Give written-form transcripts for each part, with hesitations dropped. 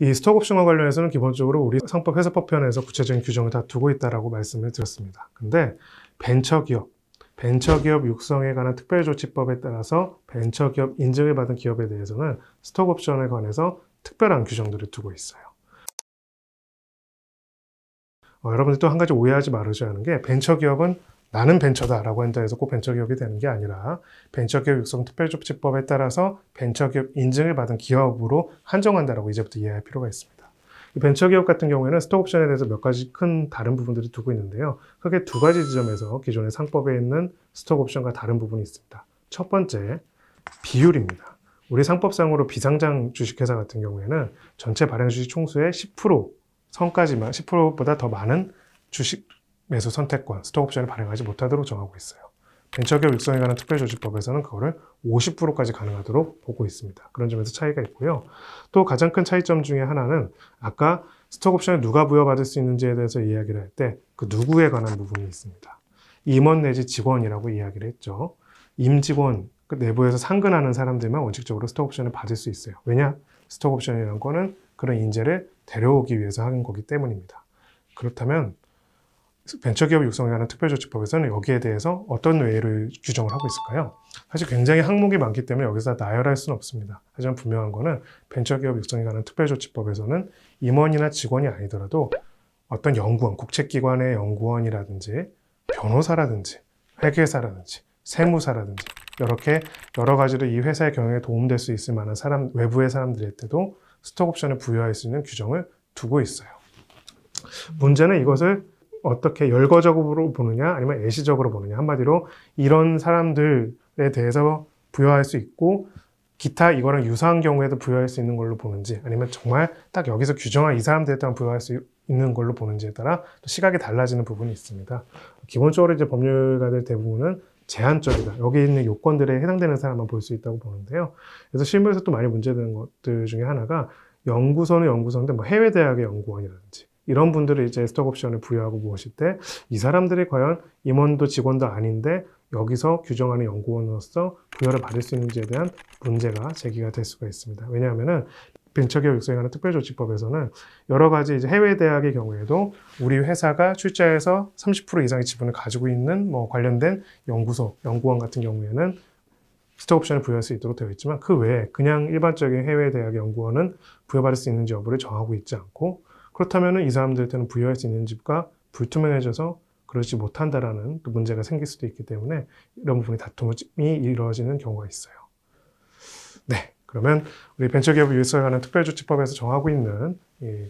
이 스톡옵션과 관련해서는 기본적으로 우리 상법 회사법 편에서 구체적인 규정을 다 두고 있다라고 말씀을 드렸습니다. 근데 벤처기업 육성에 관한 특별조치법에 따라서 벤처기업 인증을 받은 기업에 대해서는 스톡옵션에 관해서 특별한 규정들을 두고 있어요. 여러분들 또 한 가지 오해하지 말으셔야 하는 게 벤처기업은 나는 벤처다라고 한다 해서 꼭 벤처기업이 되는 게 아니라 벤처기업 육성 특별조치법에 따라서 벤처기업 인증을 받은 기업으로 한정한다라고 이제부터 이해할 필요가 있습니다. 이 벤처기업 같은 경우에는 스톡옵션에 대해서 몇 가지 큰 다른 부분들을 두고 있는데요. 크게 두 가지 지점에서 기존의 상법에 있는 스톡옵션과 다른 부분이 있습니다. 첫 번째, 비율입니다. 우리 상법상으로 비상장 주식회사 같은 경우에는 전체 발행 주식 총수의 10% 선까지만 10%보다 더 많은 주식 매수 선택권, 스톡옵션을 발행하지 못하도록 정하고 있어요. 벤처기업 육성에 관한 특별조치법에서는 그거를 50%까지 가능하도록 보고 있습니다. 그런 점에서 차이가 있고요. 또 가장 큰 차이점 중에 하나는 아까 스톡옵션을 누가 부여받을 수 있는지에 대해서 이야기를 할 때 그 누구에 관한 부분이 있습니다. 임원 내지 직원이라고 이야기를 했죠. 임직원, 그 내부에서 상근하는 사람들만 원칙적으로 스톡옵션을 받을 수 있어요. 왜냐? 스톡옵션이라는 거는 그런 인재를 데려오기 위해서 하는 거기 때문입니다. 그렇다면 벤처기업 육성에 관한 특별조치법에서는 여기에 대해서 어떤 외를 규정을 하고 있을까요? 사실 굉장히 항목이 많기 때문에 여기서 나열할 수는 없습니다. 하지만 분명한 거는 벤처기업 육성에 관한 특별조치법에서는 임원이나 직원이 아니더라도 어떤 연구원, 국책기관의 연구원이라든지 변호사라든지 회계사라든지 세무사라든지 이렇게 여러 가지로 이 회사의 경영에 도움될 수 있을 만한 사람, 외부의 사람들한테도 스톡옵션을 부여할 수 있는 규정을 두고 있어요. 문제는 이것을 어떻게 열거적으로 보느냐 아니면 애시적으로 보느냐. 한마디로 이런 사람들에 대해서 부여할 수 있고 기타 이거랑 유사한 경우에도 부여할 수 있는 걸로 보는지 아니면 정말 딱 여기서 규정한 이 사람들에만 부여할 수 있는 걸로 보는지에 따라 또 시각이 달라지는 부분이 있습니다. 기본적으로 이제 법률가들 대부분은 제한적이다. 여기 있는 요건들에 해당되는 사람만 볼 수 있다고 보는데요. 그래서 실무에서 또 많이 문제되는 것들 중에 하나가 연구소는 연구소인데 뭐 해외 대학의 연구원이라든지 이런 분들을 이제 스톡옵션을 부여하고 무엇일 때 이 사람들이 과연 임원도 직원도 아닌데 여기서 규정하는 연구원으로서 부여를 받을 수 있는지에 대한 문제가 제기가 될 수가 있습니다. 왜냐하면은 벤처기업 육성에 관한 특별조치법에서는 여러 가지 이제 해외 대학의 경우에도 우리 회사가 출자해서 30% 이상의 지분을 가지고 있는 뭐 관련된 연구소, 연구원 같은 경우에는 스톡옵션을 부여할 수 있도록 되어 있지만 그 외에 그냥 일반적인 해외 대학 연구원은 부여받을 수 있는지 여부를 정하고 있지 않고 그렇다면 이 사람들한테는 부여할 수 있는지가 불투명해져서 그러지 못한다라는 또 문제가 생길 수도 있기 때문에 이런 부분이 다툼이 이루어지는 경우가 있어요. 네, 그러면 우리 벤처기업 유효성에 관한 특별조치법에서 정하고 있는 이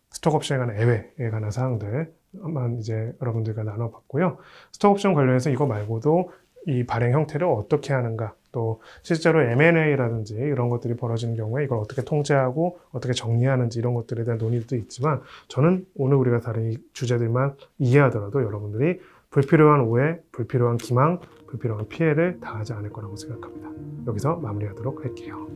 스톡옵션에 관한 예외에 관한 사항들만 이제 여러분들과 나눠봤고요. 스톡옵션 관련해서 이거 말고도 이 발행 형태를 어떻게 하는가, 또 실제로 M&A라든지 이런 것들이 벌어지는 경우에 이걸 어떻게 통제하고 어떻게 정리하는지 이런 것들에 대한 논의도 있지만 저는 오늘 우리가 다른 이 주제들만 이해하더라도 여러분들이 불필요한 오해, 불필요한 기망, 불필요한 피해를 당하지 않을 거라고 생각합니다. 여기서 마무리하도록 할게요.